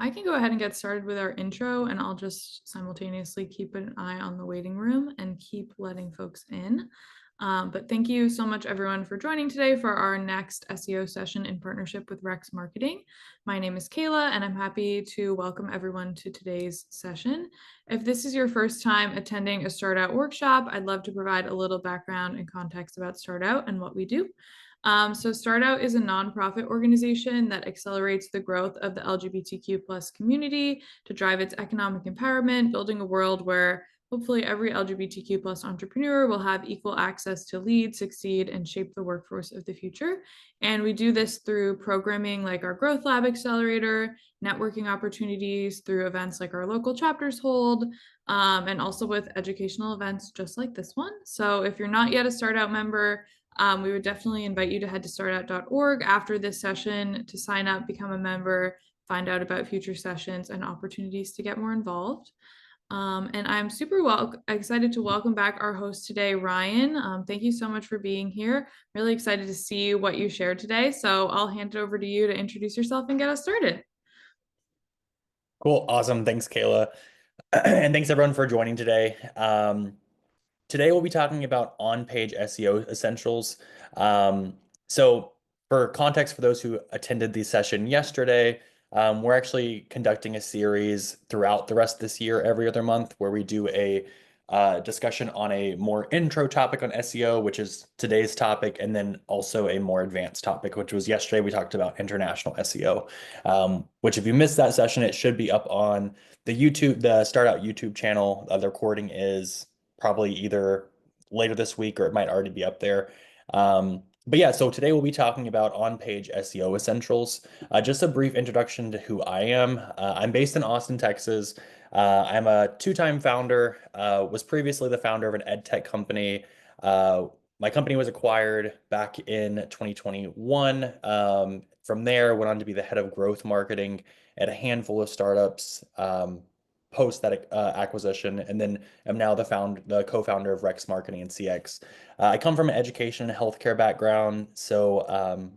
I can go ahead and get started with our intro, and I'll just simultaneously keep an eye on the waiting room and keep letting folks in. But thank you so much, everyone, for joining today for our next SEO session in partnership with Rex Marketing. My name is Kayla, and I'm happy to welcome everyone to today's session. If this is your first time attending a Start Out workshop, I'd love to provide a little background and context about Start Out and what we do. So Start Out is a nonprofit organization that accelerates the growth of the LGBTQ plus community to drive its economic empowerment, building a world where hopefully every LGBTQ plus entrepreneur will have equal access to lead, succeed, and shape the workforce of the future. And we do this through programming like our Growth Lab Accelerator, networking opportunities through events like our local chapters hold, and also with educational events just like this one. So if you're not yet a Start Out member, we would definitely invite you to head to startout.org after this session to sign up, become a member, find out about future sessions and opportunities to get more involved. And I'm super excited to welcome back our host today, Ryan. Thank you so much for being here. Really excited to see what you shared today. So I'll hand it over to you to introduce yourself and get us started. Cool. Awesome. Thanks, Kayla. And thanks everyone for joining today. Today we'll be talking about on-page SEO essentials. So for context, for those who attended the session yesterday, we're actually conducting a series throughout the rest of this year, every other month, where we do a discussion on a more intro topic on SEO, which is today's topic, and then also a more advanced topic, which was yesterday. We talked about international SEO, which if you missed that session, it should be up on the Start Out YouTube channel. The recording is probably either later this week or it might already be up there. But yeah, so today we'll be talking about on-page SEO essentials. Just a brief introduction to who I am. I'm based in Austin, Texas. I'm a two-time founder, was previously the founder of an ed tech company. My company was acquired back in 2021. From there, went on to be the head of growth marketing at a handful of startups. Post that acquisition, and then I'm now the co-founder of Rex Marketing and CX. I come from an education and healthcare background, so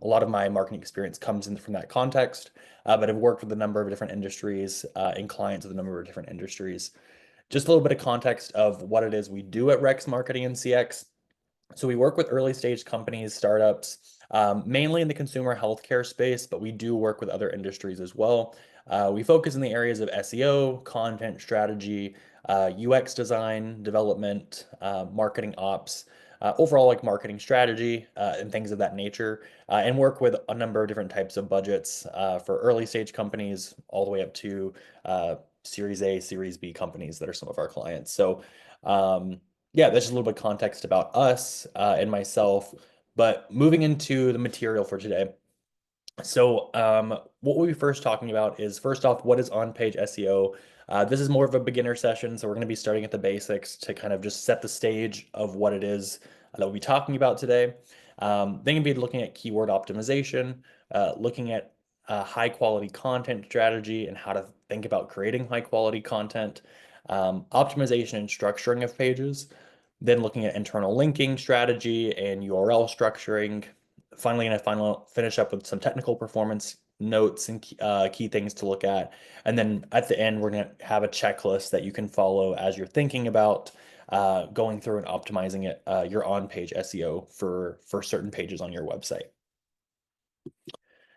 a lot of my marketing experience comes in from that context. But I've worked with a number of different industries and clients with a number of different industries. Just a little bit of context of what it is we do at Rex Marketing and CX. So we work with early stage companies, startups, mainly in the consumer healthcare space, but we do work with other industries as well. We focus in the areas of SEO, content strategy, UX design, development, marketing ops, overall like marketing strategy, and things of that nature, and work with a number of different types of budgets for early stage companies all the way up to Series A, Series B companies that are some of our clients. So yeah, that's just a little bit of context about us and myself. But moving into the material for today. So what we'll be first talking about is, first off, what is on-page SEO? This is more of a beginner session, so we're going to be starting at the basics to kind of just set the stage of what it is that we'll be talking about today. Then we'll be looking at keyword optimization, looking at high quality content strategy and how to think about creating high quality content, optimization and structuring of pages, then looking at internal linking strategy and URL structuring. Finally, going to finish up with some technical performance notes and key things to look at. And then at the end, we're going to have a checklist that you can follow as you're thinking about going through and optimizing it, your on-page SEO for certain pages on your website.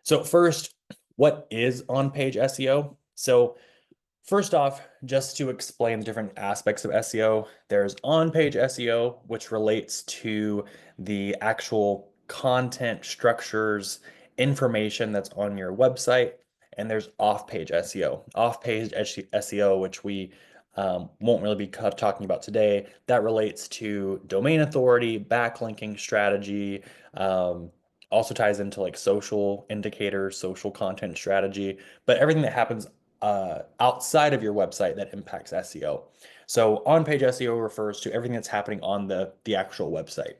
So first, what is on-page SEO? So first off, just to explain the different aspects of SEO, there's on-page SEO, which relates to the actual content structures, information that's on your website, and there's off-page SEO. Off-page SEO, which we won't really be talking about today, that relates to domain authority, backlinking strategy, also ties into like social indicators, social content strategy, but everything that happens outside of your website that impacts SEO. So on-page SEO refers to everything that's happening on the actual website.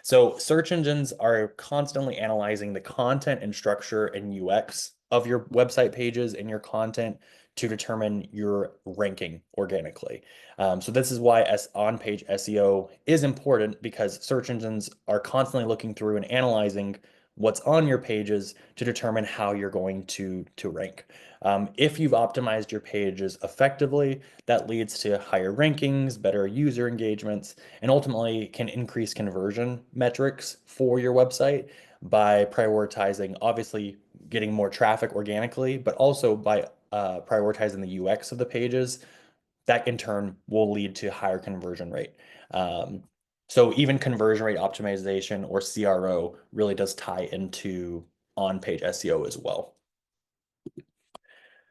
So search engines are constantly analyzing the content and structure and UX of your website pages and your content to determine your ranking organically. So this is why on-page SEO is important, because search engines are constantly looking through and analyzing what's on your pages to determine how you're going to rank. If you've optimized your pages effectively, that leads to higher rankings, better user engagements, and ultimately can increase conversion metrics for your website by prioritizing, obviously, getting more traffic organically, but also by prioritizing the UX of the pages. That in turn will lead to higher conversion rate. Um, so even conversion rate optimization, or CRO, really does tie into on-page SEO as well.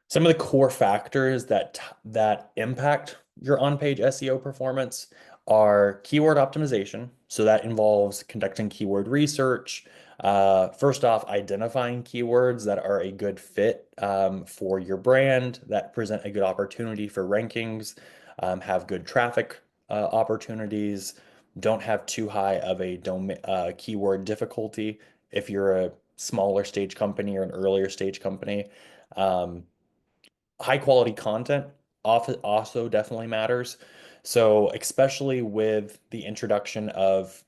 Some of the core factors that impact your on-page SEO performance are keyword optimization. So that involves conducting keyword research. First off, identifying keywords that are a good fit for your brand, that present a good opportunity for rankings, have good traffic opportunities, don't have too high of a keyword difficulty if you're a smaller stage company or an earlier stage company. Um, High quality content also definitely matters. So especially with the introduction of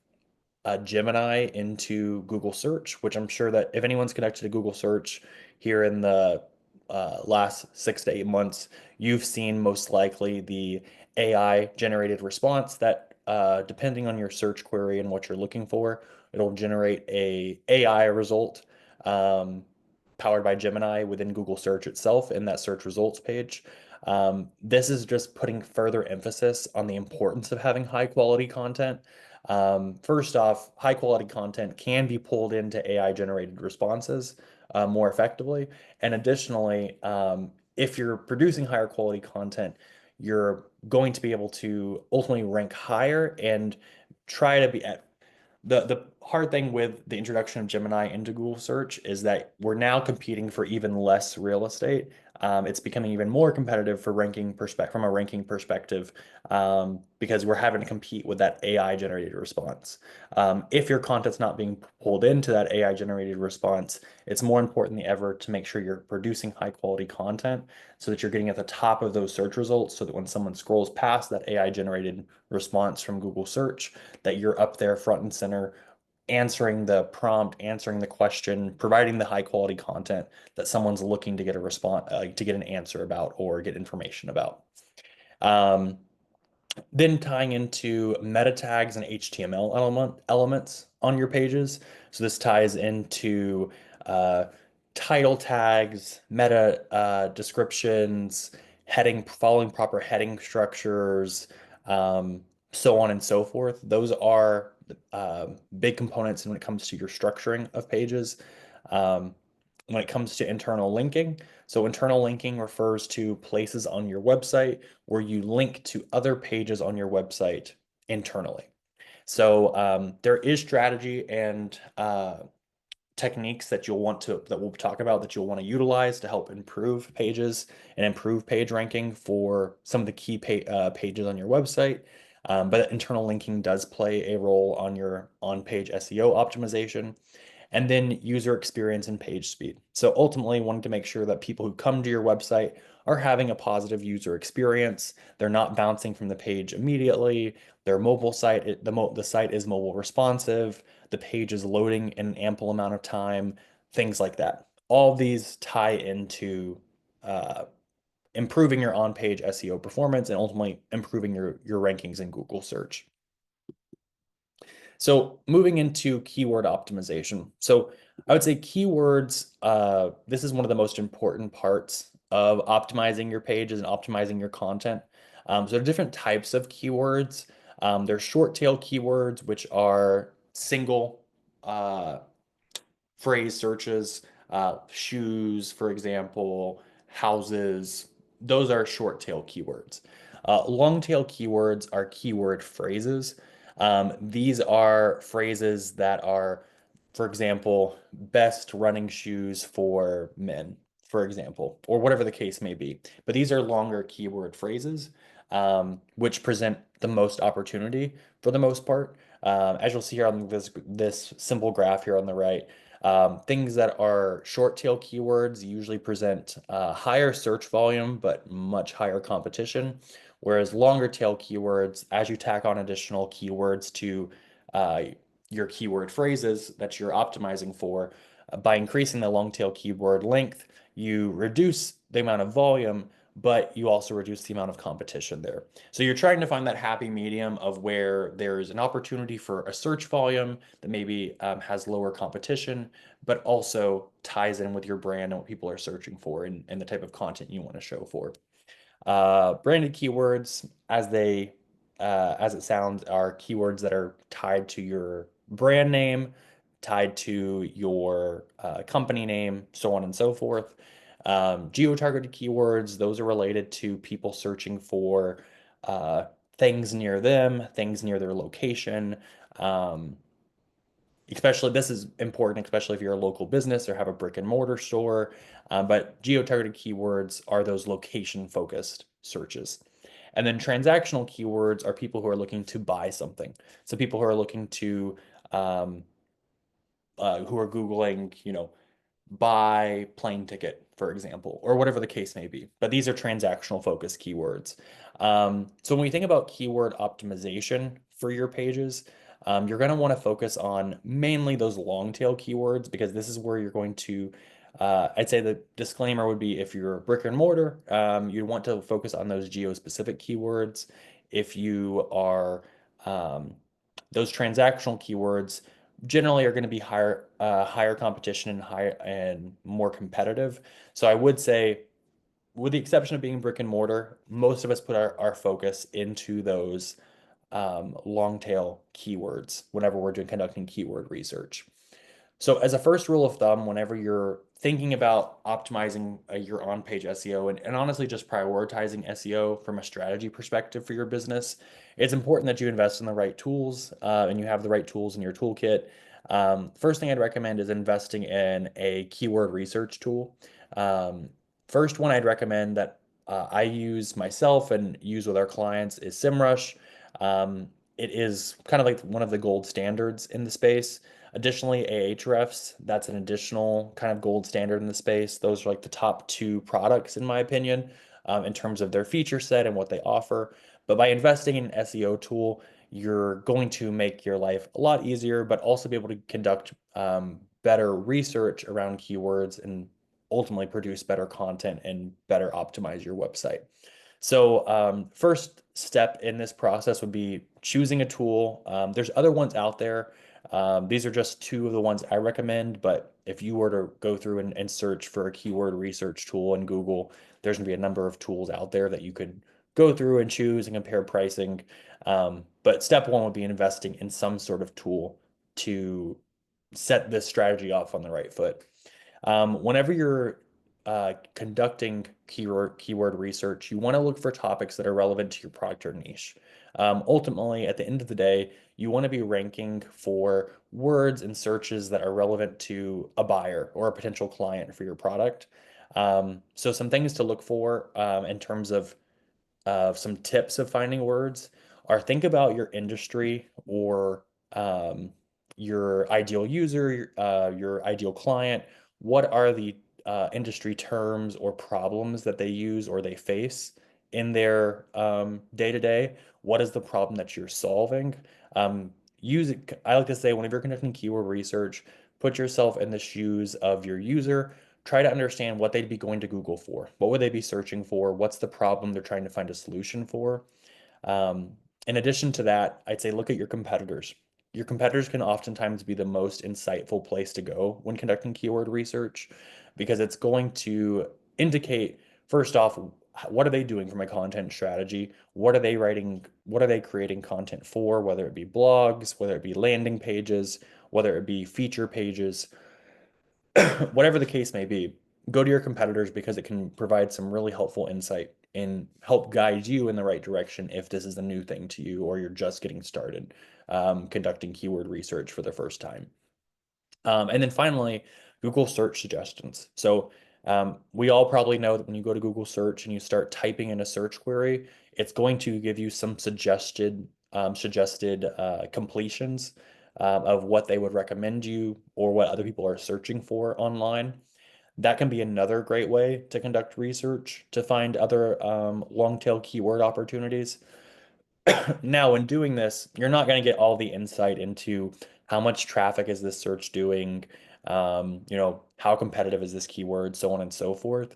Gemini into Google search, which I'm sure that if anyone's connected to Google search here in the last 6 to 8 months, you've seen most likely the AI generated response that depending on your search query and what you're looking for, it'll generate a AI result um, powered by Gemini within Google search itself in that search results page. This is just putting further emphasis on the importance of having high quality content. First off, high quality content can be pulled into AI generated responses more effectively. And additionally, if you're producing higher quality content, you're going to be able to ultimately rank higher and try to be at the hard thing with the introduction of Gemini into Google search is that we're now competing for even less real estate. It's becoming even more competitive for ranking perspective from a ranking perspective because we're having to compete with that AI generated response. If your content's not being pulled into that AI generated response, it's more important than ever to make sure you're producing high quality content so that you're getting at the top of those search results so that when someone scrolls past that AI generated response from Google search, that you're up there front and center answering the prompt, answering the question, providing the high quality content that someone's looking to get a response, to get an answer about or get information about. Um, then tying into meta tags and HTML elements on your pages. So this ties into uh, title tags, meta descriptions, following proper heading structures, um, so on and so forth. Those are big components when it comes to your structuring of pages. Um, when it comes to internal linking, so internal linking refers to places on your website where you link to other pages on your website internally. So there is strategy and techniques that we'll talk about that you'll want to utilize to help improve pages and improve page ranking for some of the key pages on your website. But internal linking does play a role on your on-page SEO optimization. And then user experience and page speed. So ultimately, wanting to make sure that people who come to your website are having a positive user experience. They're not bouncing from the page immediately. Their mobile site, the site is mobile responsive. The page is loading in an ample amount of time. Things like that. All of these tie into improving your on-page SEO performance and ultimately improving your rankings in Google search. So moving into keyword optimization. So I would say keywords, this is one of the most important parts of optimizing your pages and optimizing your content. So there are different types of keywords. There's short tail keywords, which are single uh, phrase searches, shoes, for example, houses. Those are short tail keywords. Long tail keywords are keyword phrases. These are phrases that are, for example, best running shoes for men, for example, or whatever the case may be. But these are longer keyword phrases, which present the most opportunity for the most part. As you'll see here on this simple graph here on the right, things that are short tail keywords usually present higher search volume, but much higher competition. Whereas longer tail keywords, as you tack on additional keywords to your keyword phrases that you're optimizing for. By increasing the long tail keyword length, you reduce the amount of volume, but you also reduce the amount of competition there. So you're trying to find that happy medium of where there's an opportunity for a search volume that maybe has lower competition, but also ties in with your brand and what people are searching for and the type of content you want to show for. Branded keywords, as it sounds, are keywords that are tied to your brand name, tied to your company name, so on and so forth. Geo-targeted keywords, those are related to people searching for uh, things near them, things near their location. Um, Especially this is important, especially if you're a local business or have a brick and mortar store. But geo-targeted keywords are those location-focused searches. And then transactional keywords are people who are looking to buy something. So people who are looking to um, who are Googling, buy plane ticket, for example, or whatever the case may be. But these are transactional focused keywords. So when we think about keyword optimization for your pages, you're going to want to focus on mainly those long tail keywords because this is where you're going to, I'd say the disclaimer would be if you're a brick and mortar, you want to focus on those geo-specific keywords. If you are those transactional keywords, generally are going to be higher competition and higher and more competitive. So I would say, with the exception of being brick and mortar, most of us put our focus into those long tail keywords whenever we're doing conducting keyword research. So as a first rule of thumb, whenever you're thinking about optimizing your on-page SEO and honestly just prioritizing SEO from a strategy perspective for your business, it's important that you invest in the right tools and you have the right tools in your toolkit. First thing I'd recommend is investing in a keyword research tool. Um, First one I'd recommend that I use myself and use with our clients is SEMrush. It is kind of like one of the gold standards in the space. Additionally, Ahrefs, that's an additional kind of gold standard in the space. Those are like the top two products, in my opinion, in terms of their feature set and what they offer. But by investing in an SEO tool, you're going to make your life a lot easier, but also be able to conduct better research around keywords and ultimately produce better content and better optimize your website. So first step in this process would be choosing a tool. There's other ones out there. These are just two of the ones I recommend, but if you were to go through and search for a keyword research tool in Google, there's going to be a number of tools out there that you could go through and choose and compare pricing. But step one would be investing in some sort of tool to set this strategy off on the right foot. Whenever you're conducting keyword research, you want to look for topics that are relevant to your product or niche. Ultimately, at the end of the day, you want to be ranking for words and searches that are relevant to a buyer or a potential client for your product. So some things to look for in terms of some tips of finding words are think about your industry or your ideal user, your ideal client. What are the industry terms or problems that they use or they face in their day to day? What is the problem that you're solving? Use it. I like to say, whenever you're conducting keyword research, put yourself in the shoes of your user. Try to understand what they'd be going to Google for. What would they be searching for? What's the problem they're trying to find a solution for? Um, in addition to that, I'd say look at your competitors. Your competitors can oftentimes be the most insightful place to go when conducting keyword research because it's going to indicate, first off, what are they doing from a content strategy? What are they writing? What are they creating content for? Whether it be blogs, whether it be landing pages, whether it be feature pages, whatever the case may be, go to your competitors because it can provide some really helpful insight and help guide you in the right direction if this is a new thing to you or you're just getting started conducting keyword research for the first time. And then finally, Google search suggestions. So we all probably know that when you go to Google search and you start typing in a search query, it's going to give you some suggested completions of what they would recommend you or what other people are searching for online. That can be another great way to conduct research to find other long tail keyword opportunities. Now, in doing this, you're not going to get all the insight into how much traffic is this search doing, how competitive is this keyword, so on and so forth.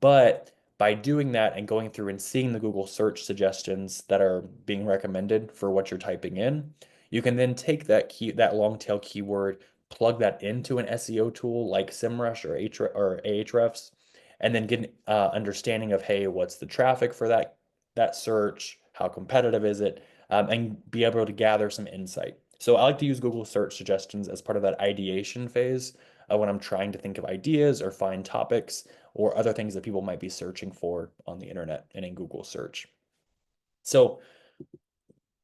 But by doing that and going through and seeing the Google search suggestions that are being recommended for what you're typing in, you can then take that long tail keyword, plug that into an SEO tool like SEMrush or Ahrefs, and then get an understanding of, hey, what's the traffic for that search? How competitive is it? And be able to gather some insight. So I like to use Google search suggestions as part of that ideation phase when I'm trying to think of ideas or find topics or other things that people might be searching for on the internet and in Google search. So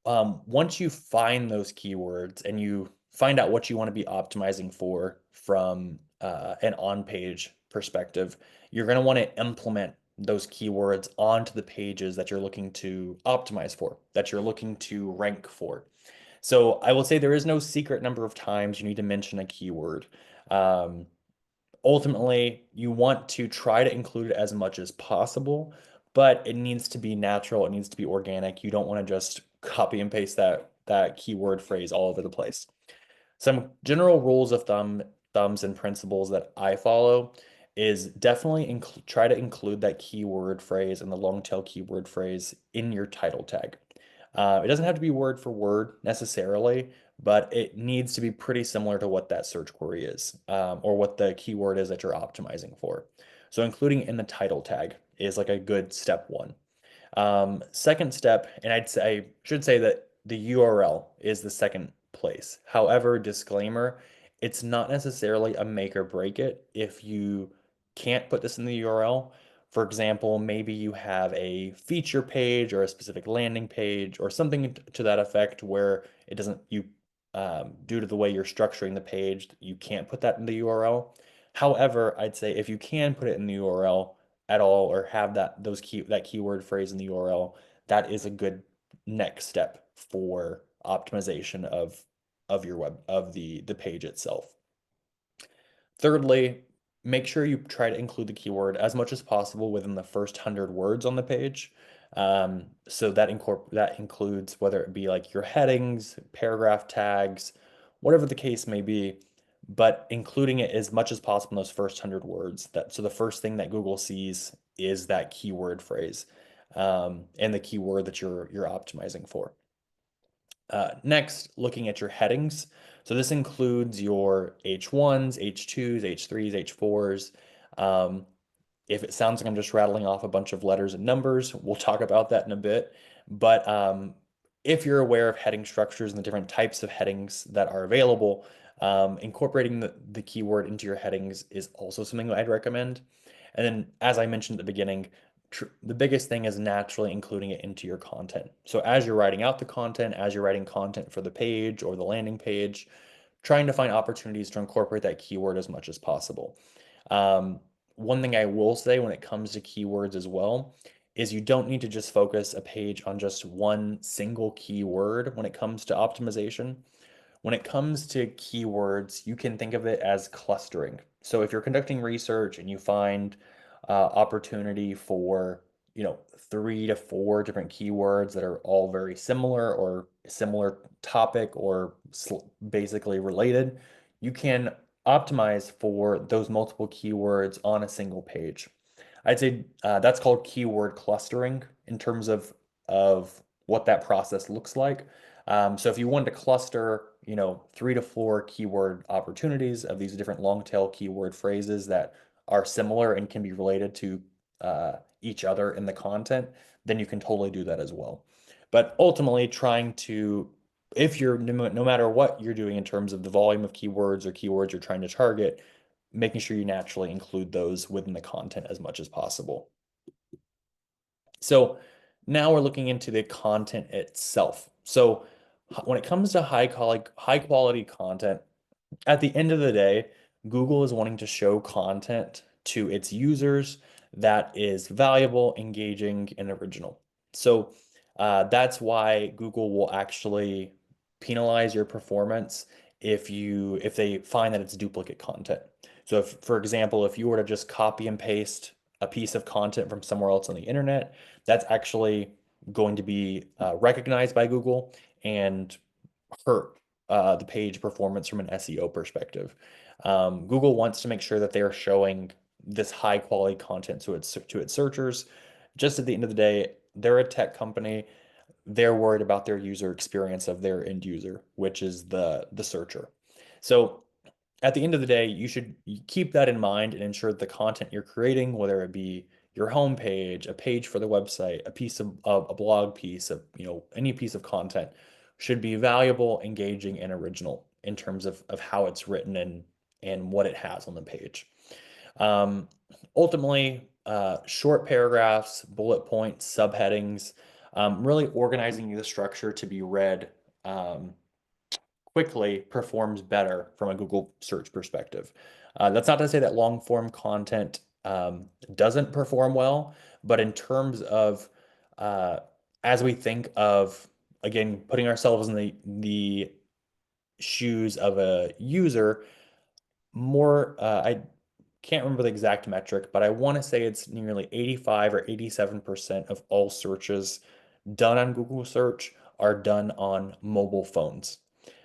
once you find those keywords and you find out what you want to be optimizing for from an on-page perspective, you're going to want to implement those keywords onto the pages that you're looking to optimize for, that you're looking to rank for. So I will say there is no secret number of times you need to mention a keyword. Um, Ultimately, you want to try to include it as much as possible, but it needs to be natural. It needs to be organic. You don't want to just copy and paste that keyword phrase all over the place. Some general rules of thumbs and principles that I follow is definitely try to include that keyword phrase and the long tail keyword phrase in your title tag. It doesn't have to be word for word necessarily, but it needs to be pretty similar to what that search query is, or what the keyword is that you're optimizing for. So including in the title tag is like a good step one. Second step, and I should say that the URL is the second place. However, disclaimer, it's not necessarily a make or break it if you can't put this in the URL. For example, maybe you have a feature page or a specific landing page or something to that effect where it doesn't, due to the way you're structuring the page, you can't put that in the URL. However, I'd say if you can put it in the URL, at all or have that keyword phrase in the URL, that is a good next step for optimization of your web of the page itself. Thirdly, make sure you try to include the keyword as much as possible within the first 100 words on the page. So that includes whether it be like your headings, paragraph tags, whatever the case may be, but including it as much as possible in those first 100 words. So the first thing that Google sees is that keyword phrase, and the keyword that you're optimizing for. Next, looking at your headings. So this includes your H1s, H2s, H3s, H4s. If it sounds like I'm just rattling off a bunch of letters and numbers, we'll talk about that in a bit. But if you're aware of heading structures and the different types of headings that are available, incorporating the keyword into your headings is also something that I'd recommend. And then, as I mentioned at the beginning, the biggest thing is naturally including it into your content. So as you're writing out the content, as you're writing content for the page or the landing page, trying to find opportunities to incorporate that keyword as much as possible. One thing I will say when it comes to keywords as well is you don't need to just focus a page on just one single keyword when it comes to optimization. When it comes to keywords, you can think of it as clustering. So if you're conducting research and you find opportunity for, 3 to 4 different keywords that are all very similar or similar topic or basically related, you can optimize for those multiple keywords on a single page. I'd say that's called keyword clustering in terms of what that process looks like. So if you wanted to cluster, 3 to 4 keyword opportunities of these different long tail keyword phrases that are similar and can be related to each other in the content, then you can totally do that as well. But ultimately, if you're no matter what you're doing in terms of the volume of keywords or keywords you're trying to target, making sure you naturally include those within the content as much as possible. So now we're looking into the content itself. So when it comes to high quality content, at the end of the day, Google is wanting to show content to its users that is valuable, engaging, and original. So that's why Google will actually penalize your performance if they find that it's duplicate content. So if, for example, if you were to just copy and paste a piece of content from somewhere else on the internet, that's actually going to be recognized by Google and hurt the page performance from an SEO perspective. Google wants to make sure that they are showing this high quality content to its searchers. Just at the end of the day, they're a tech company. They're worried about their user experience of their end user, which is the searcher. So at the end of the day, you should keep that in mind and ensure that the content you're creating, whether it be your homepage, a page for the website, a piece of a blog piece of, any piece of content should be valuable, engaging, and original in terms of how it's written and what it has on the page. Um, Ultimately, short paragraphs, bullet points, subheadings, really organizing the structure to be read quickly performs better from a Google search perspective. That's not to say that long form content doesn't perform well, but in terms of uh, as we think of, again, putting ourselves in the shoes of a user, more I can't remember the exact metric, but I want to say it's nearly 85 or 87% of all searches done on Google search are done on mobile phones.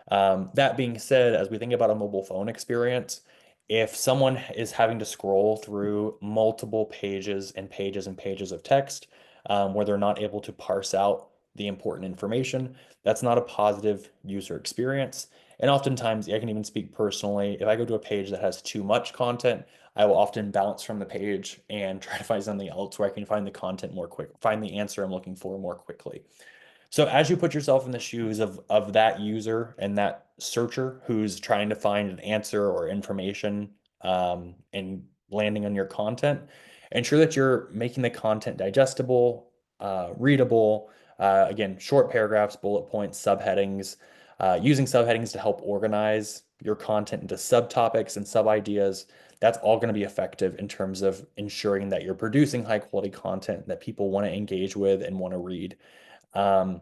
That being said, as we think about a mobile phone experience, if someone is having to scroll through multiple pages and pages and pages of text, where they're not able to parse out the important information, that's not a positive user experience. And oftentimes, I can even speak personally, if I go to a page that has too much content, I will often bounce from the page and try to find something else where I can find the content more quick, find the answer I'm looking for more quickly. So as you put yourself in the shoes of that user and that searcher who's trying to find an answer or information and landing on your content, ensure that you're making the content digestible, readable. Again, short paragraphs, bullet points, subheadings, using subheadings to help organize your content into subtopics and sub ideas. That's all going to be effective in terms of ensuring that you're producing high quality content that people want to engage with and want to read. Um,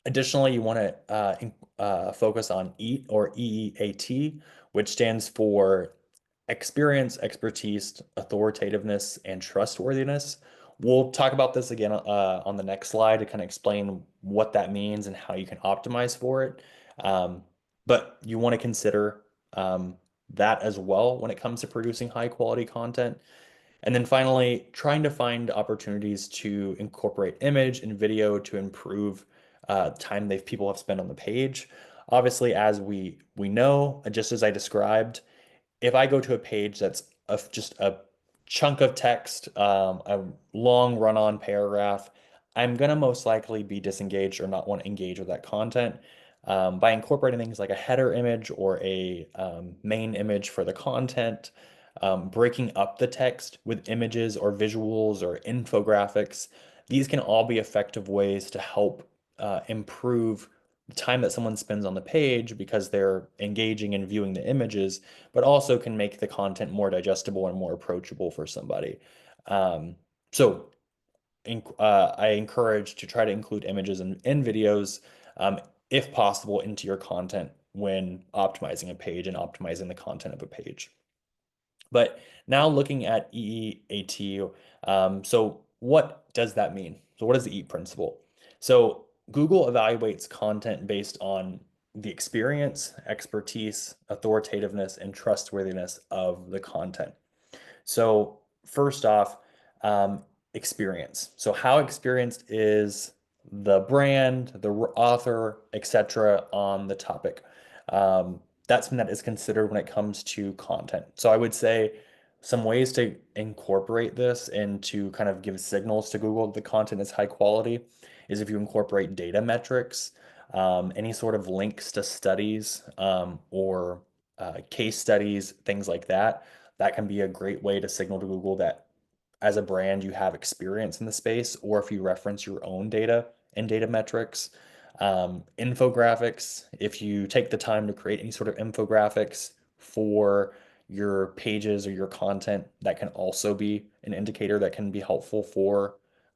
Additionally, you want to focus on EAT or EEAT, which stands for experience, expertise, authoritativeness, and trustworthiness. We'll talk about this again on the next slide to kind of explain what that means and how you can optimize for it. But you want to consider that as well when it comes to producing high quality content. And then finally, trying to find opportunities to incorporate image and video to improve time people have spent on the page. Obviously, as we know, just as I described, if I go to a page that's just a chunk of text, a long run-on paragraph, I'm gonna most likely be disengaged or not want to engage with that content. By incorporating things like a header image or a main image for the content, breaking up the text with images or visuals or infographics, these can all be effective ways to help improve the time that someone spends on the page because they're engaging and viewing the images, but also can make the content more digestible and more approachable for somebody. Um, so I encourage to try to include images and videos, if possible, into your content when optimizing a page and optimizing the content of a page. But now looking at EEAT, so what does that mean? So what is the EAT principle? So Google evaluates content based on the experience, expertise, authoritativeness, and trustworthiness of the content. So first off, experience. So how experienced is the brand, the author, etc. on the topic? That's something that is considered when it comes to content. So I would say some ways to incorporate this and to kind of give signals to Google that the content is high quality is if you incorporate data metrics, any sort of links to studies or case studies, things like that. That can be a great way to signal to Google that as a brand you have experience in the space, or if you reference your own data and data metrics. Infographics, if you take the time to create any sort of infographics for your pages or your content, that can also be an indicator that can be helpful for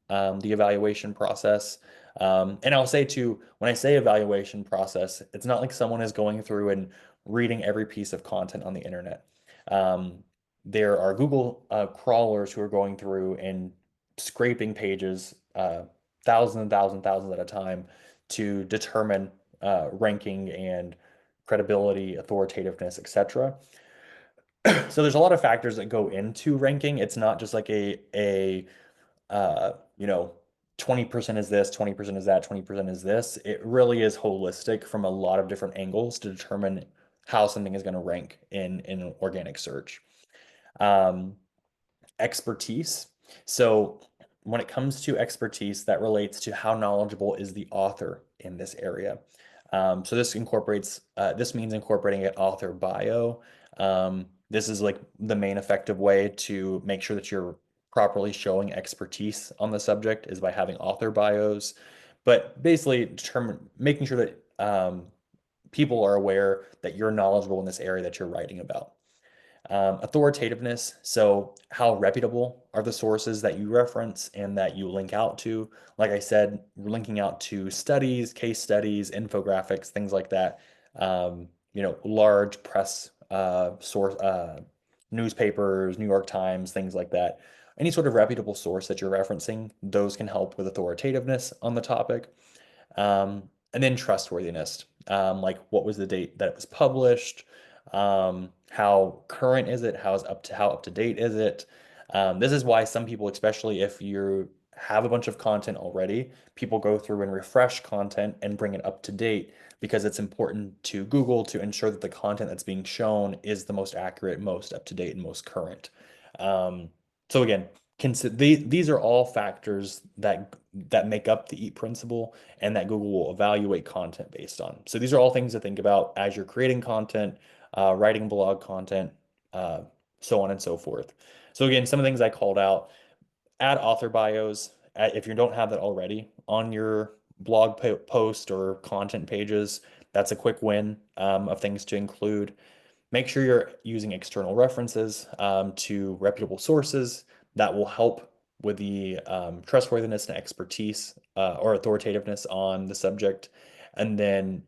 the evaluation process. And I'll say too, when I say evaluation process, it's not like someone is going through and reading every piece of content on the internet. Um, there are Google crawlers who are going through and scraping pages thousands and thousands at a time to determine ranking and credibility, authoritativeness, etc. So there's a lot of factors that go into ranking. It's not just like you know, 20% is this, 20% is that, 20% is this. It really is holistic from a lot of different angles to determine how something is going to rank in an organic search. Um, Expertise. So when it comes to expertise, that relates to how knowledgeable is the author in this area. So this means incorporating an author bio. This is like the main effective way to make sure that you're properly showing expertise on the subject is by having author bios, but basically making sure that people are aware that you're knowledgeable in this area that you're writing about. Authoritativeness. So, how reputable are the sources that you reference and that you link out to? Like I said, we're linking out to studies, case studies, infographics, things like that. Large press newspapers, New York Times, things like that. Any sort of reputable source that you're referencing, those can help with authoritativeness on the topic. And then trustworthiness, like what was the date that it was published? How current is it? How up to date is it? This is why some people, especially if you have a bunch of content already, people go through and refresh content and bring it up to date because it's important to Google to ensure that the content that's being shown is the most accurate, most up to date, and most current. So again, these are all factors that make up the EAT principle and that Google will evaluate content based on. So these are all things to think about as you're creating content, writing blog content, uh, so on and so forth. So again, some of the things I called out, add author bios if you don't have that already on your post or content pages. That's a quick win of things to include. Make sure you're using external references to reputable sources that will help with the trustworthiness and expertise or authoritativeness on the subject. And then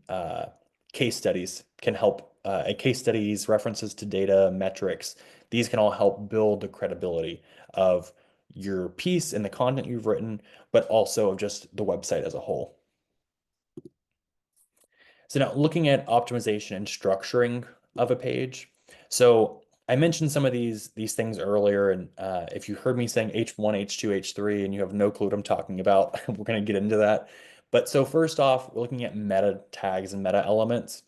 case studies can help. Case studies, references to data, metrics, these can all help build the credibility of your piece and the content you've written, but also of just the website as a whole. So now looking at optimization and structuring of a page. So I mentioned some of these things earlier, and if you heard me saying H1, H2, H3, and you have no clue what I'm talking about, we're going to get into that. But so first off, we're looking at meta tags and meta elements.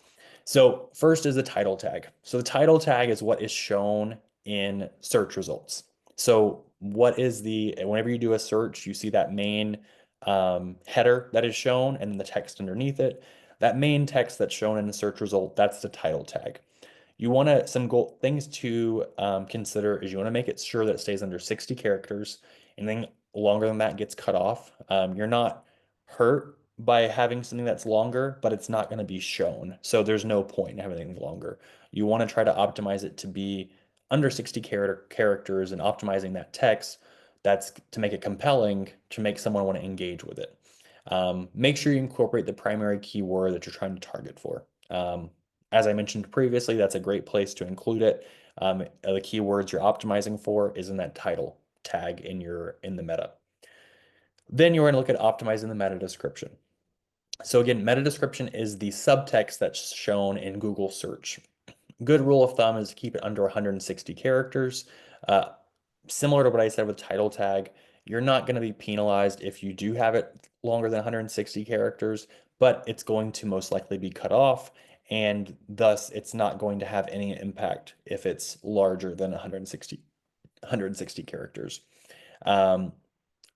So first is the title tag. So the title tag is what is shown in search results. So whenever you do a search, you see that main header that is shown and then the text underneath it. That main text that's shown in the search result, that's the title tag. You want to, things to consider is you want to make it sure that it stays under 60 characters. Anything longer than that gets cut off. You're not hurt by having something that's longer, but it's not going to be shown. So there's no point in having anything longer. You want to try to optimize it to be under 60 characters and optimizing that text that's to make it compelling to make someone want to engage with it. Make sure you incorporate the primary keyword that you're trying to target for. As I mentioned previously, that's a great place to include it. The keywords you're optimizing for is in that title tag in the meta. Then you're going to look at optimizing the meta description. So again, meta description is the subtext that's shown in Google search. Good rule of thumb is to keep it under 160 characters. Uh, Similar to what I said with title tag, you're not going to be penalized if you do have it longer than 160 characters, but it's going to most likely be cut off, and thus it's not going to have any impact if it's larger than 160 characters. Um,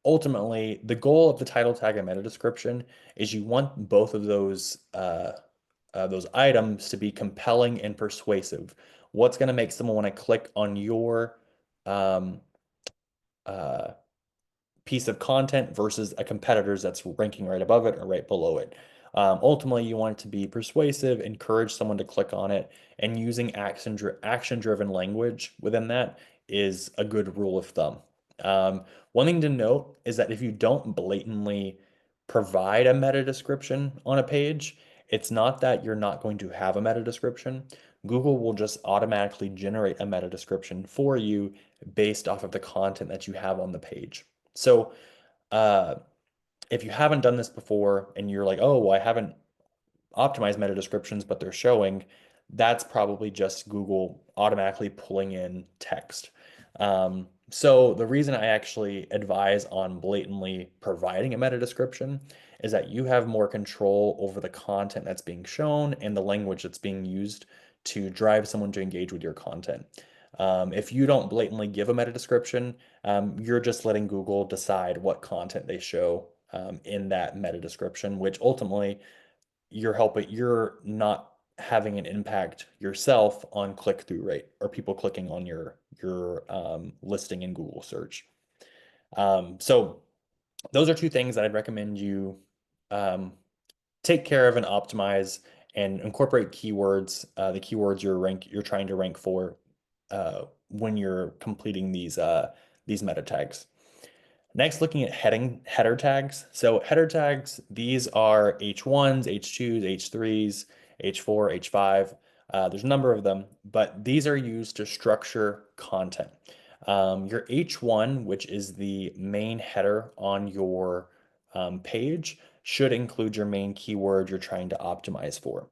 Ultimately, the goal of the title tag and meta description is you want both of those items to be compelling and persuasive. What's going to make someone want to click on your um, uh, piece of content versus a competitor's that's ranking right above it or right below it. Ultimately, you want it to be persuasive, encourage someone to click on it, and using action-driven language within that is a good rule of thumb. One thing to note is that if you don't blatantly provide a meta description on a page, it's not that you're not going to have a meta description. Google will just automatically generate a meta description for you based off of the content that you have on the page. So, uh, if you haven't done this before and you're like, oh, well, I haven't optimize meta descriptions, but they're showing, that's probably just Google automatically pulling in text. So the reason I actually advise on blatantly providing a meta description is that you have more control over the content that's being shown and the language that's being used to drive someone to engage with your content. If you don't blatantly give a meta description, you're just letting Google decide what content they show in that meta description, which ultimately you're not having an impact yourself on click-through rate or people clicking on your listing in Google search. So those are two things that I'd recommend you take care of and optimize and incorporate keywords, the keywords you're trying to rank for when you're completing these meta tags. Next, looking at header tags. So header tags, these are H1s, H2s, H3s, H4, H5. There's a number of them, but these are used to structure content. Your H1, which is the main header on your page, should include your main keyword you're trying to optimize for.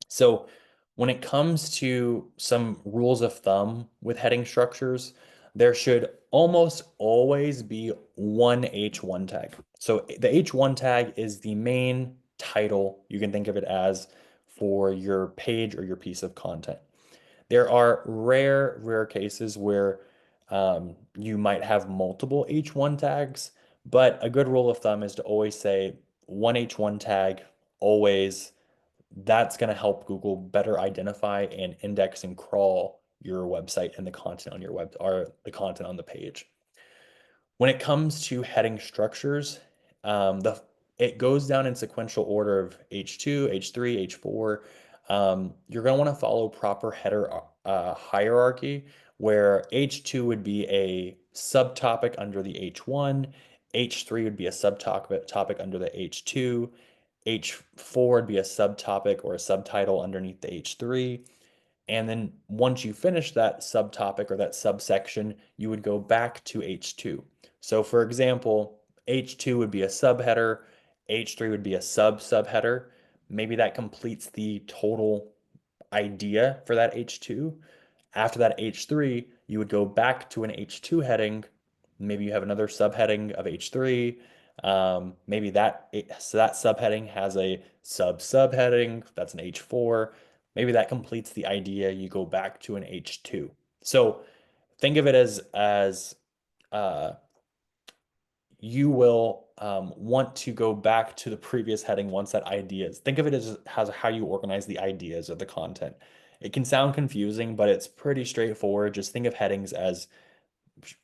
So when it comes to some rules of thumb with heading structures, there should almost always be one H1 tag. So the H1 tag is the main title, you can think of it as, for your page or your piece of content. There are rare cases where you might have multiple H1 tags, but a good rule of thumb is to always say one H1 tag, always. That's going to help Google better identify and index and crawl your website and the content on your web or the content on the page. When it comes to heading structures, it goes down in sequential order of H2, H3, H4. You're going to want to follow proper header hierarchy, where H2 would be a subtopic under the H1, H3 would be a subtopic under the H2, H4 would be a subtopic or a subtitle underneath the H3. And then once you finish that subtopic or that subsection, you would go back to H2. So for example, H2 would be a subheader, H3 would be a subheader. Maybe that completes the total idea for that H2. After that H3, you would go back to an H2 heading. Maybe you have another subheading of H3. Maybe so that subheading has a subheading. That's an H4. Maybe that completes the idea. You go back to an H2. So think of it as you will want to go back to the previous heading once that idea is. Think of it as how you organize the ideas of the content. It can sound confusing, but it's pretty straightforward. Just think of headings as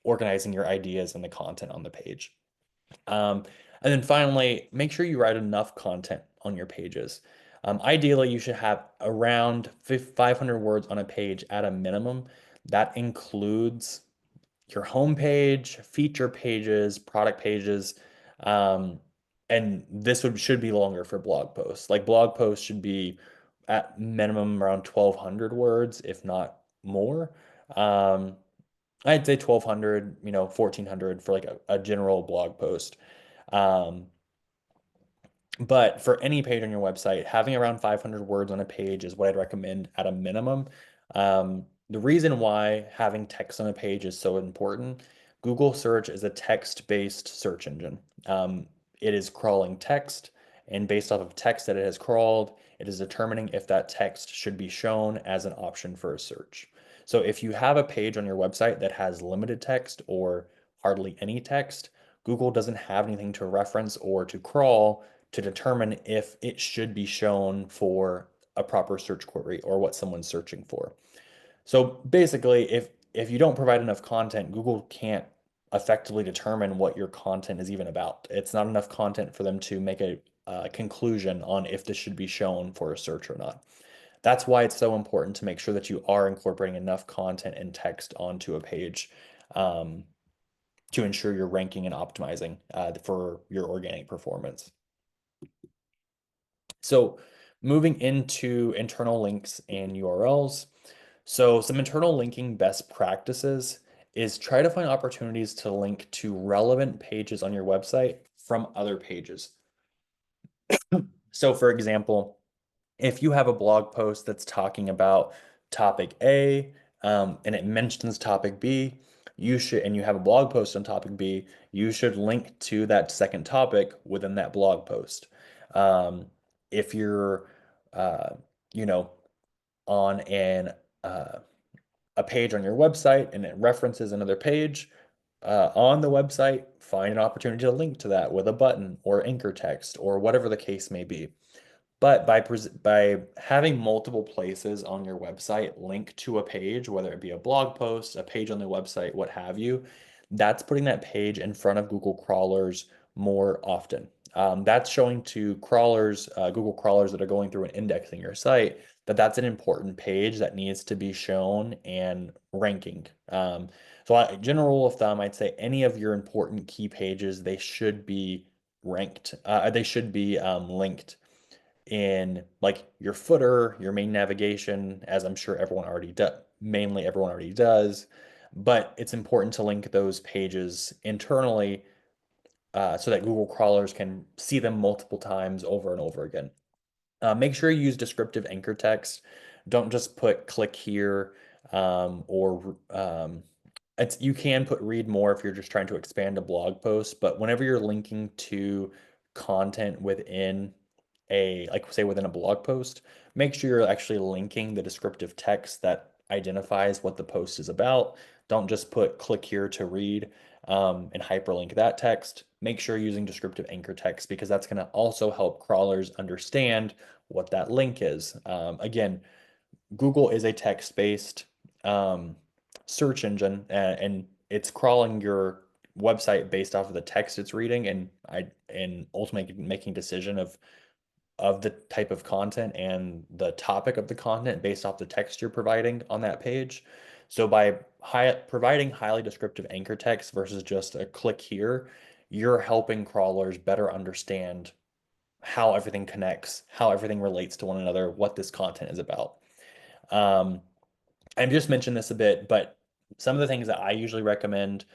organizing your ideas and the content on the page. And then finally, make sure you write enough content on your pages. Ideally, you should have around 500 words on a page at a minimum. That includes your homepage, feature pages, product pages, and this should be longer for blog posts. Like blog posts should be at minimum around 1,200 words, if not more. I'd say 1,200, 1,400 for like a general blog post. Um, but for any page on your website, having around 500 words on a page is what I'd recommend at a minimum. The reason why having text on a page is so important, Google search is a text-based search engine. It is crawling text, and based off of text that it has crawled, it is determining if that text should be shown as an option for a search. So if you have a page on your website that has limited text or hardly any text, Google doesn't have anything to reference or to crawl to determine if it should be shown for a proper search query or what someone's searching for. So basically, if you don't provide enough content, Google can't effectively determine what your content is even about. It's not enough content for them to make a conclusion on if this should be shown for a search or not. That's why it's so important to make sure that you are incorporating enough content and text onto a page to ensure you're ranking and optimizing for your organic performance. So moving into internal links and URLs. So some internal linking best practices is try to find opportunities to link to relevant pages on your website from other pages. So for example, if you have a blog post that's talking about topic A, and it mentions topic B, and you have a blog post on topic B, you should link to that second topic within that blog post. If you're, uh, you know, on uh, a page on your website and it references another page on the website, find an opportunity to link to that with a button or anchor text or whatever the case may be. But by having multiple places on your website linked to a page, whether it be a blog post, a page on the website, what have you, that's putting that page in front of Google crawlers more often. That's showing to crawlers, Google crawlers that are going through and indexing your site, that that's an important page that needs to be shown and ranking. General rule of thumb, I'd say any of your important key pages, they should be ranked. They should be linked in like your footer, your main navigation, as I'm sure everyone already does, mainly everyone already does. But it's important to link those pages internally so that Google crawlers can see them multiple times over and over again. Make sure you use descriptive anchor text. Don't just put click here or you can put read more if you're just trying to expand a blog post, but whenever you're linking to content within like say within a blog post, make sure you're actually linking the descriptive text that identifies what the post is about. Don't just put click here to read and hyperlink that text. Make sure you're using descriptive anchor text because that's going to also help crawlers understand what that link is. Again, Google is a text-based search engine, and it's crawling your website based off of the text it's reading, and ultimately making decision of the type of content and the topic of the content based off the text you're providing on that page. So by providing highly descriptive anchor text versus just a click here, you're helping crawlers better understand how everything connects, how everything relates to one another, what this content is about. Um, I've just mentioned this a bit, but some of the things that I usually recommend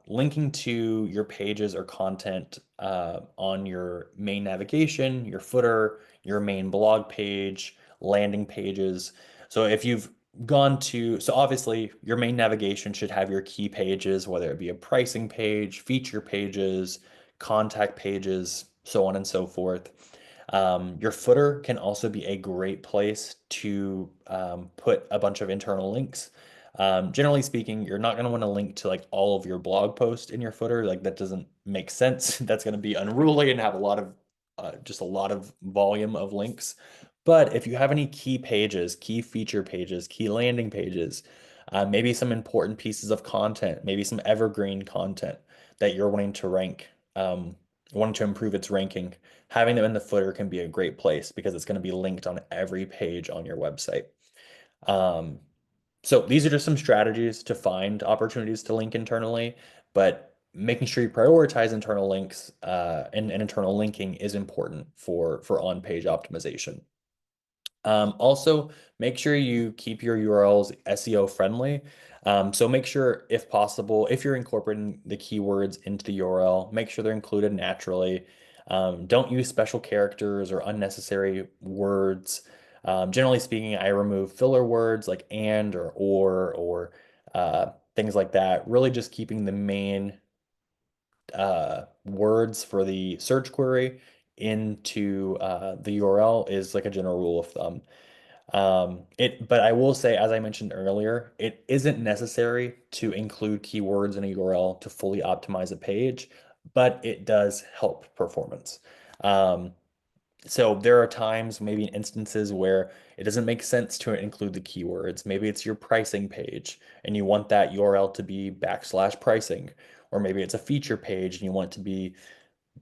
linking to your pages or content on your main navigation, your footer, your main blog page, landing pages. So if you've so obviously your main navigation should have your key pages, whether it be a pricing page, feature pages, contact pages, so on and so forth. Your footer can also be a great place to put a bunch of internal links. Generally speaking, you're not going to want to link to like all of your blog posts in your footer. Like that doesn't make sense. That's going to be unruly and have just a lot of volume of links. But if you have any key pages, key feature pages, key landing pages, maybe some important pieces of content, maybe some evergreen content that you're wanting to rank, wanting to improve its ranking, having them in the footer can be a great place because it's going to be linked on every page on your website. Um, so these are just some strategies to find opportunities to link internally, but making sure you prioritize internal links and internal linking is important for on-page optimization. Also, make sure you keep your URLs SEO friendly. So make sure, if possible, if you're incorporating the keywords into the URL, make sure they're included naturally. Don't use special characters or unnecessary words. Generally speaking, I remove filler words like and or things like that. Really just keeping the main words for the search query into the URL is like a general rule of thumb. But I will say, as I mentioned earlier, it isn't necessary to include keywords in a URL to fully optimize a page, but it does help performance. Um, so there are times, maybe in instances where it doesn't make sense to include the keywords. Maybe it's your pricing page and you want that URL to be backslash pricing, or maybe it's a feature page and you want it to be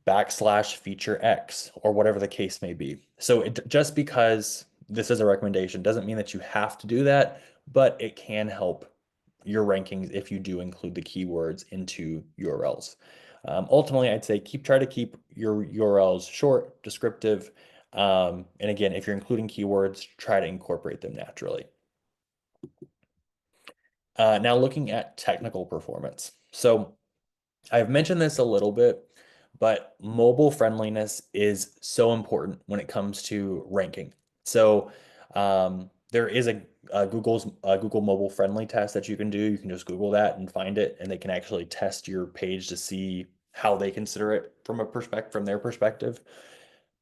backslash feature X or whatever the case may be. So just because this is a recommendation doesn't mean that you have to do that, but it can help your rankings if you do include the keywords into URLs. Ultimately, I'd say try to keep your URLs short, descriptive, and again, if you're including keywords, try to incorporate them naturally. Now looking at technical performance. So I've mentioned this a little bit, but mobile friendliness is so important when it comes to ranking. So there is a Google mobile friendly test that you can do. You can just Google that and find it, and they can actually test your page to see how they consider it from their perspective.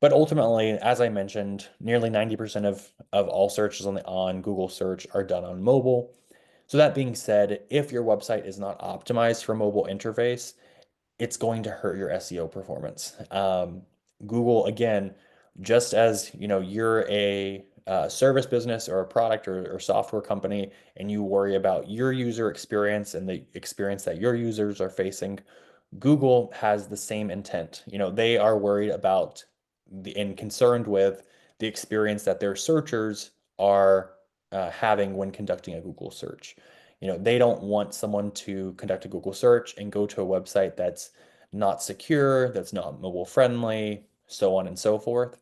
But ultimately, as I mentioned, nearly 90% of all searches on Google search are done on mobile. So that being said, if your website is not optimized for mobile interface, it's going to hurt your SEO performance. Google, again, just as you're a service business or a product or software company, and you worry about your user experience and the experience that your users are facing, Google has the same intent. They are worried about and concerned with the experience that their searchers are having when conducting a Google search. They don't want someone to conduct a Google search and go to a website that's not secure, that's not mobile friendly, so on and so forth.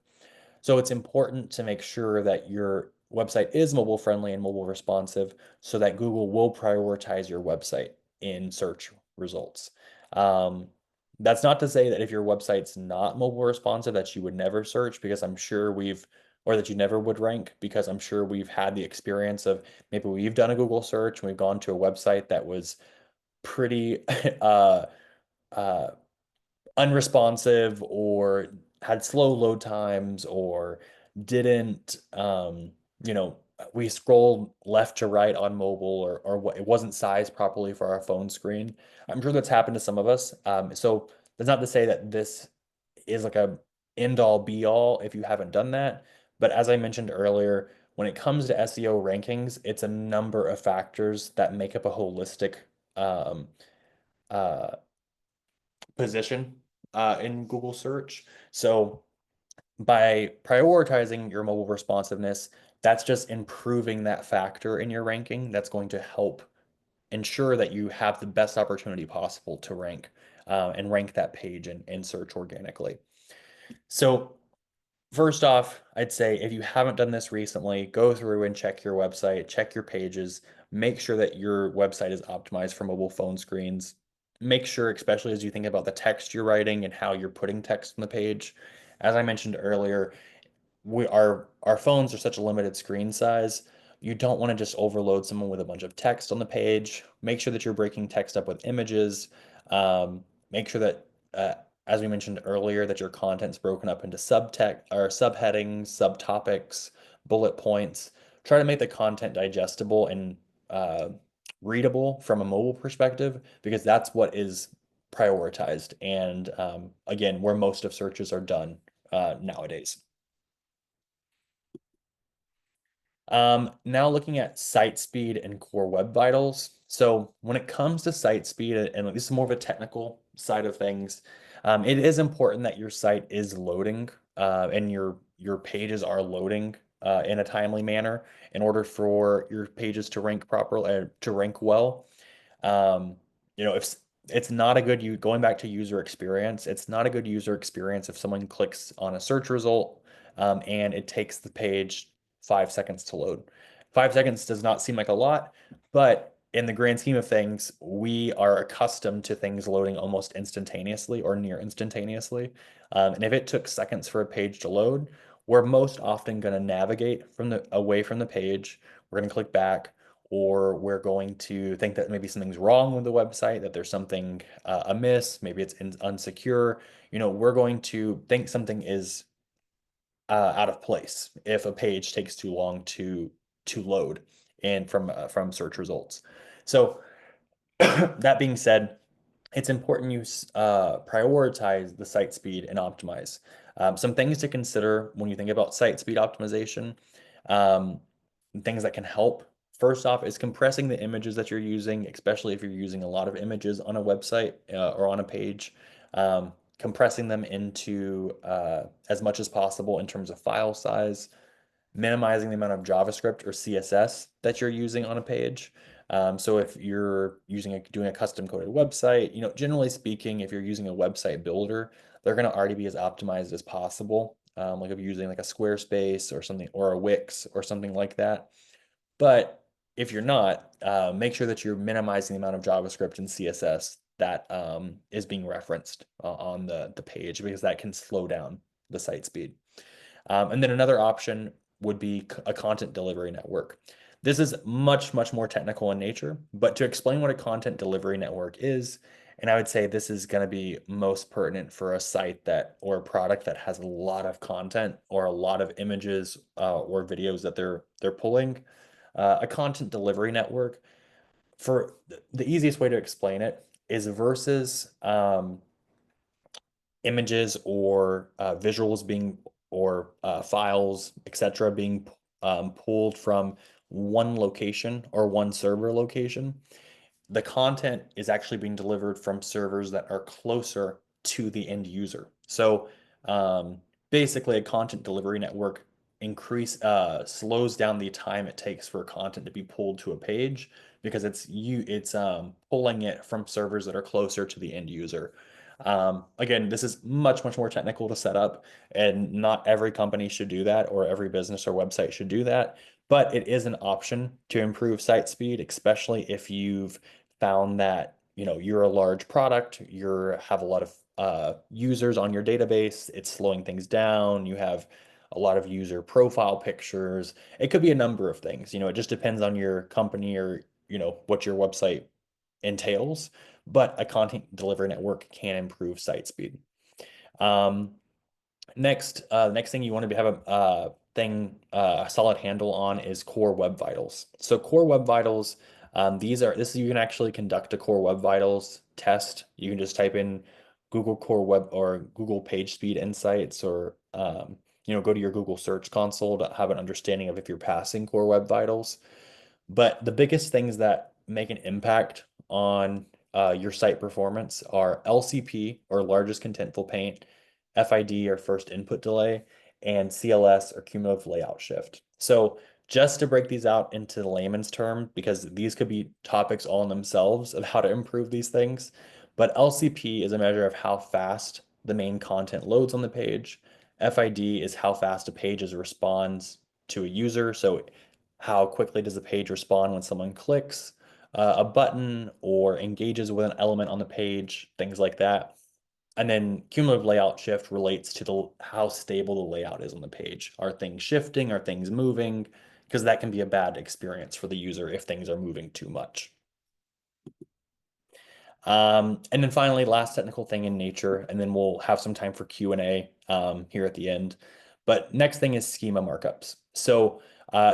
So it's important to make sure that your website is mobile friendly and mobile responsive so that Google will prioritize your website in search results. Um, that's not to say that if your website's not mobile responsive that you would never search, because I'm sure or that you never would rank, because I'm sure we've had the experience of maybe we've done a Google search and we've gone to a website that was pretty uh, unresponsive or had slow load times or didn't we scrolled left to right on mobile, or what, it wasn't sized properly for our phone screen. I'm sure that's happened to some of us. So that's not to say that this is like a end all be all if you haven't done that. But as I mentioned earlier, when it comes to SEO rankings, it's a number of factors that make up a holistic um, uh, position in Google search. So by prioritizing your mobile responsiveness, that's just improving that factor in your ranking. That's going to help ensure that you have the best opportunity possible to rank and rank that page and search organically. So first off, I'd say if you haven't done this recently, go through and check your website, check your pages, make sure that your website is optimized for mobile phone screens. Make sure, especially as you think about the text you're writing and how you're putting text on the page. As I mentioned earlier, our phones are such a limited screen size. You don't want to just overload someone with a bunch of text on the page. Make sure that you're breaking text up with images. Make sure that, as we mentioned earlier, that your content's broken up into subtext or subheadings, subtopics, bullet points. Try to make the content digestible and uh, readable from a mobile perspective, because that's what is prioritized. And again, where most of searches are done nowadays. Now looking at site speed and core web vitals. So when it comes to site speed, and this is more of a technical side of things, it is important that your site is loading and your pages are loading in a timely manner in order for your pages to rank properly, to rank well. Um, if it's not a good you going back to user experience, it's not a good user experience if someone clicks on a search result and it takes the page 5 seconds to load. 5 seconds does not seem like a lot, but in the grand scheme of things, we are accustomed to things loading almost instantaneously or near instantaneously. And if it took seconds for a page to load, we're most often going to navigate away from the page. We're going to click back, or we're going to think that maybe something's wrong with the website, that there's something amiss, maybe it's unsecure. We're going to think something is out of place if a page takes too long to load and from search results. So that being said, it's important you prioritize the site speed and optimize. Some things to consider when you think about site speed optimization, um, things that can help. First off is compressing the images that you're using, especially if you're using a lot of images on a website or on a page. Compressing them into as much as possible in terms of file size, minimizing the amount of JavaScript or CSS that you're using on a page. So if you're doing a custom coded website, generally speaking, if you're using a website builder, they're going to already be as optimized as possible. Like if you're using like a Squarespace or something, or a Wix or something like that. But if you're not, make sure that you're minimizing the amount of JavaScript and CSS that is being referenced on the page, because that can slow down the site speed. And then another option would be a content delivery network. This is much, much more technical in nature, but to explain what a content delivery network is, and I would say this is going to be most pertinent for a site that or a product that has a lot of content or a lot of images or videos that they're pulling. A content delivery network, for the easiest way to explain it, is versus images or visuals being or files, etc., being pulled from one location or one server location. The content is actually being delivered from servers that are closer to the end user. So um, basically, a content delivery network slows down the time it takes for content to be pulled to a page, because it's pulling it from servers that are closer to the end user. Again, this is much, much more technical to set up, and not every company should do that, or every business or website should do that. But it is an option to improve site speed, especially if you've found that, you're a large product, you have a lot of users on your database, it's slowing things down, you have a lot of user profile pictures. It could be a number of things. It just depends on your company, or what your website entails, but a content delivery network can improve site speed. Um, next thing you want to have a solid handle on is Core Web Vitals. So Core Web Vitals, you can actually conduct a Core Web Vitals test. You can just type in Google Core Web or Google Page Speed Insights, or go to your Google Search Console to have an understanding of if you're passing Core Web Vitals. But the biggest things that make an impact on your site performance are LCP, or largest contentful paint, FID, or first input delay, and CLS, or cumulative layout shift. So just to break these out into the layman's term, because these could be topics all in themselves of how to improve these things, but LCP is a measure of how fast the main content loads on the page. FID is how fast a page responds to a user. So how quickly does the page respond when someone clicks a button or engages with an element on the page, things like that. And then cumulative layout shift relates to how stable the layout is on the page. Are things shifting? Are things moving? Because that can be a bad experience for the user if things are moving too much. And then finally, last technical thing in nature, and then we'll have some time for Q&A here at the end. But next thing is schema markups. So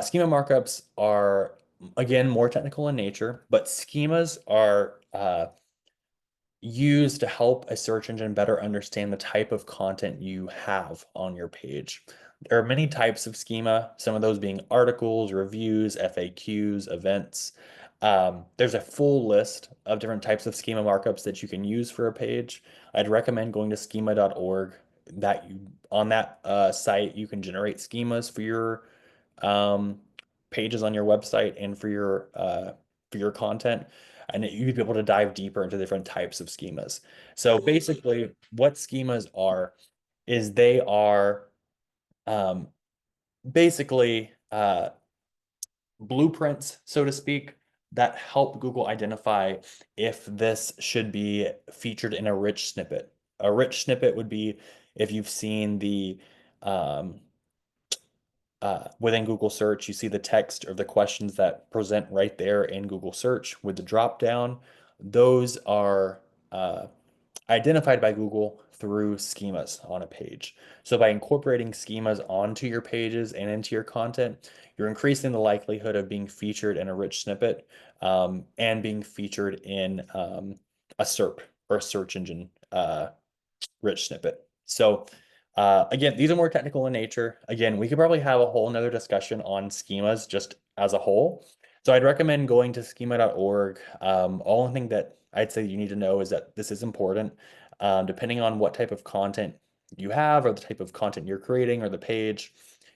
schema markups are, again, more technical in nature, but schemas are used to help a search engine better understand the type of content you have on your page. There are many types of schema, some of those being articles, reviews, FAQs, events. There's a full list of different types of schema markups that you can use for a page. I'd recommend going to schema.org. On that site, you can generate schemas for your um, pages on your website and for your content, and you'd be able to dive deeper into different types of schemas. So basically, what schemas are is they are um, basically blueprints, so to speak, that help Google identify if this should be featured in a rich snippet. A rich snippet would be if you've seen the um, within Google search, you see the text or the questions that present right there in Google search with the drop down. Those are identified by Google through schemas on a page. So by incorporating schemas onto your pages and into your content, you're increasing the likelihood of being featured in a rich snippet and being featured in a SERP, or a search engine rich snippet. So again, these are more technical in nature. Again, we could probably have a whole nother discussion on schemas just as a whole. So I'd recommend going to schema.org. Only thing that I'd say you need to know is that this is important. Depending on what type of content you have, or the type of content you're creating, or the page,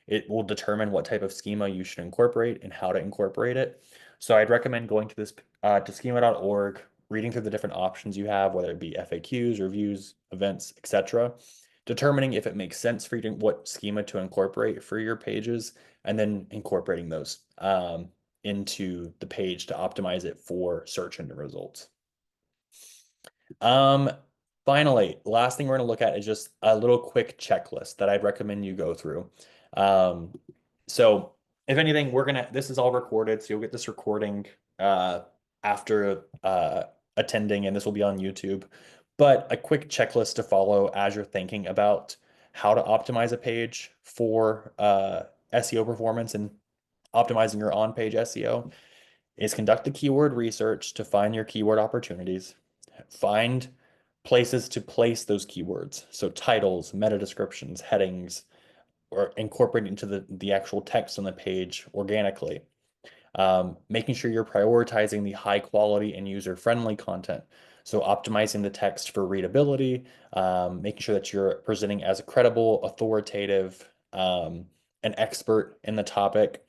it will determine what type of schema you should incorporate and how to incorporate it. So I'd recommend going to this to schema.org, reading through the different options you have, whether it be FAQs, reviews, events, etc., determining if it makes sense for you what schema to incorporate for your pages, and then incorporating those into the page to optimize it for search engine results. Um, Finally, last thing we're going to look at is just a little quick checklist that I'd recommend you go through. Um, so if anything, this is all recorded, so you'll get this recording after attending, and this will be on YouTube. But a quick checklist to follow as you're thinking about how to optimize a page for SEO performance and optimizing your on-page SEO is conduct the keyword research to find your keyword opportunities, find places to place those keywords. So titles, meta descriptions, headings, or incorporate into the actual text on the page organically. Making sure you're prioritizing the high quality and user-friendly content. So optimizing the text for readability, making sure that you're presenting as a credible, authoritative, an expert in the topic.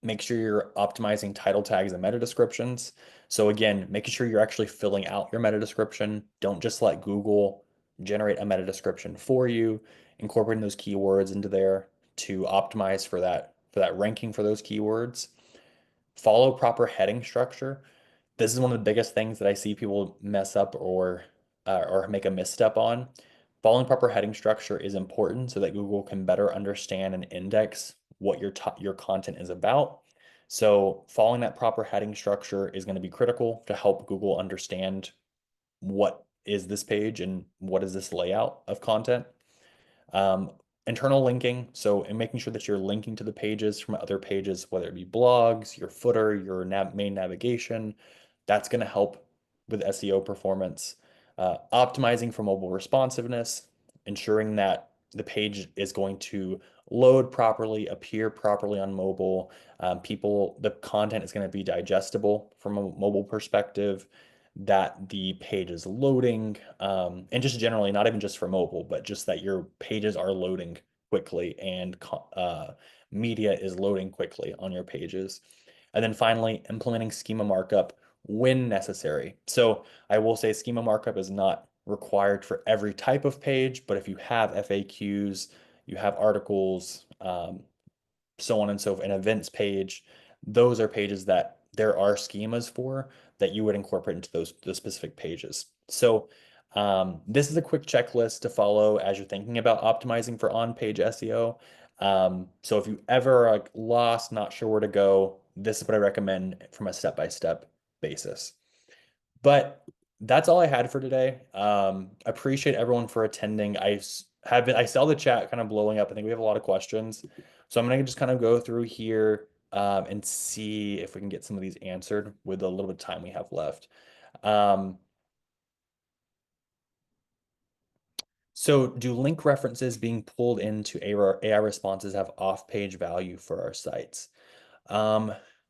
Make sure you're optimizing title tags and meta descriptions. So again, making sure you're actually filling out your meta description. Don't just let Google generate a meta description for you. Incorporating those keywords into there to optimize for that ranking for those keywords. Follow proper heading structure. This is one of the biggest things that I see people mess up or make a misstep on. Following proper heading structure is important so that Google can better understand and index what your content is about. So following that proper heading structure is going to be critical to help Google understand what is this page and what is this layout of content. Um, Internal linking, so in making sure that you're linking to the pages from other pages, whether it be blogs, your footer, your main navigation, that's going to help with SEO performance. Optimizing for mobile responsiveness, ensuring that the page is going to load properly, appear properly on mobile. The content is going to be digestible from a mobile perspective, that the page is loading, and just generally, not even just for mobile, but just that your pages are loading quickly and media is loading quickly on your pages. And then finally, implementing schema markup when necessary. So I will say schema markup is not required for every type of page, but if you have FAQs, you have articles, so on and so forth, an events page, those are pages that there are schemas for that you would incorporate into those specific pages. So this is a quick checklist to follow as you're thinking about optimizing for on-page SEO. So if you ever are like lost, not sure where to go, this is what I recommend from a step-by-step basis. But that's all I had for today. Appreciate everyone for attending. I saw the chat kind of blowing up. I think we have a lot of questions. So I'm gonna just kind of go through here and see if we can get some of these answered with a little bit of time we have left. Um, so do link references being pulled into AI responses have off-page value for our sites?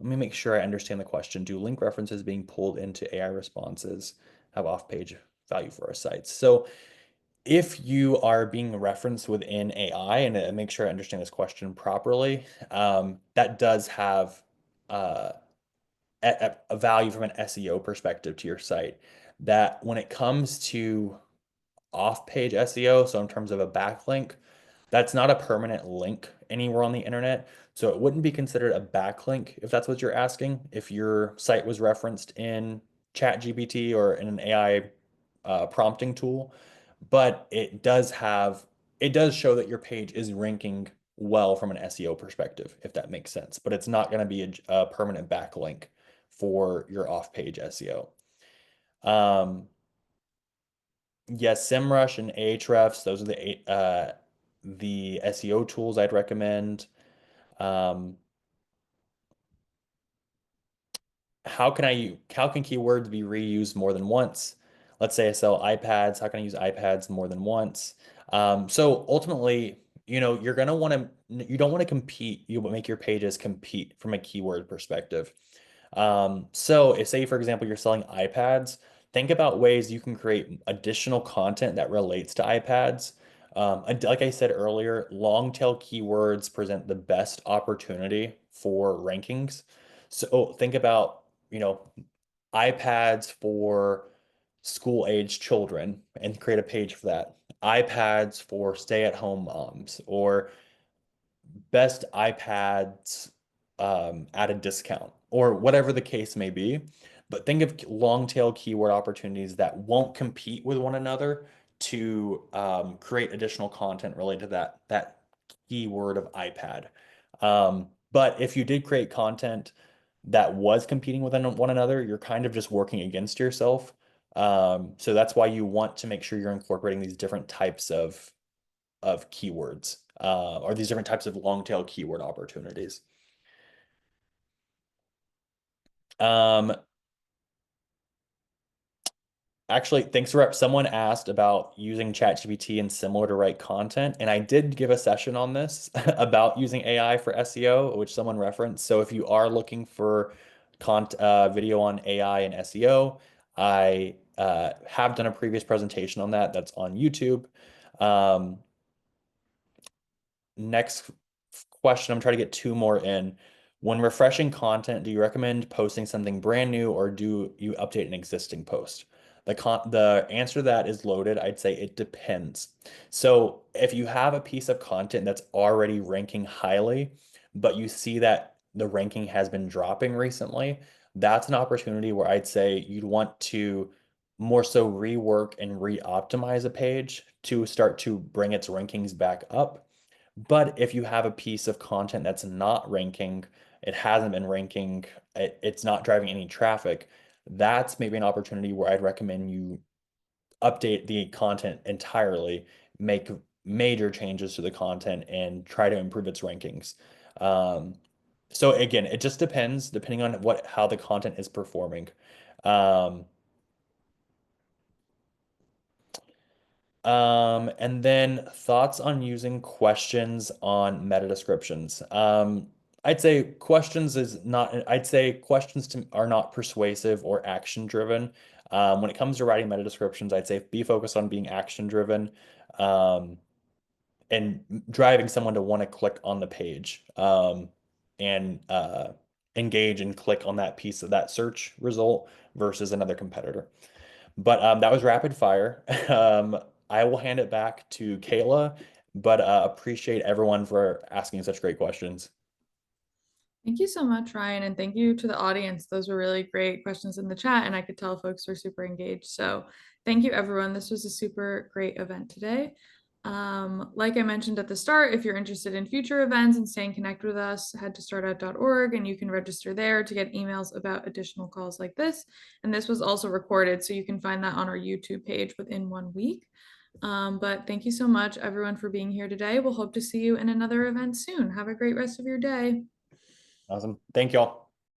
Let me make sure I understand the question. Do link references being pulled into AI responses have off-page value for our sites? So if you are being referenced within AI, and make sure I understand this question properly, that does have uh, a value from an SEO perspective to your site. That when it comes to off-page SEO, so in terms of a backlink, that's not a permanent link anywhere on the internet. So it wouldn't be considered a backlink if that's what you're asking. If your site was referenced in ChatGPT or in an AI prompting tool, but it does show that your page is ranking well from an SEO perspective, if that makes sense. But it's not going to be a permanent backlink for your off-page SEO. Yes, SEMrush and Ahrefs, those are the SEO tools I'd recommend. Um, how can keywords be reused more than once? Let's say I sell iPads. How can I use iPads more than once? So ultimately, you don't want to compete. You make your pages compete from a keyword perspective. So if say, for example, you're selling iPads, think about ways you can create additional content that relates to iPads. And like I said earlier, long tail keywords present the best opportunity for rankings. So think about, iPads for school age children and create a page for that. iPads for stay-at-home moms or best iPads at a discount or whatever the case may be. but think of long tail keyword opportunities that won't compete with one another to create additional content related to that keyword of iPad. But if you did create content that was competing with one another, you're kind of just working against yourself. So that's why you want to make sure you're incorporating these different types of keywords, or these different types of long tail keyword opportunities. Um, Actually, thanks for someone asked about using ChatGPT and similar to write content, and I did give a session on this about using AI for SEO, which someone referenced. So if you are looking for video on AI and SEO, I have done a previous presentation on that. That's on YouTube. Um, Next question, I'm trying to get two more in. When refreshing content, do you recommend posting something brand new or do you update an existing post? The answer to that is loaded. I'd say it depends. So if you have a piece of content that's already ranking highly, but you see that the ranking has been dropping recently, that's an opportunity where I'd say you'd want to more so rework and re-optimize a page to start to bring its rankings back up. But if you have a piece of content that's not ranking, it hasn't been ranking, it's not driving any traffic, that's maybe an opportunity where I'd recommend you update the content entirely, make major changes to the content, and try to improve its rankings. Um, so again, it just depends, depending on how the content is performing. Um, and then thoughts on using questions on meta descriptions. I'd say questions are not persuasive or action driven. When it comes to writing meta descriptions, I'd say be focused on being action driven, um, and driving someone to want to click on the page, and engage and click on that piece of that search result versus another competitor. But that was rapid fire. I will hand it back to Kayla, but appreciate everyone for asking such great questions. Thank you so much, Ryan, and thank you to the audience. Those were really great questions in the chat, and I could tell folks were super engaged. So thank you, everyone. This was a super great event today. Like I mentioned at the start, if you're interested in future events and staying connected with us, head to startout.org and you can register there to get emails about additional calls like this. And this was also recorded, so you can find that on our YouTube page within 1 week. But thank you so much, everyone, for being here today. We'll hope to see you in another event soon. Have a great rest of your day. Awesome. Thank y'all.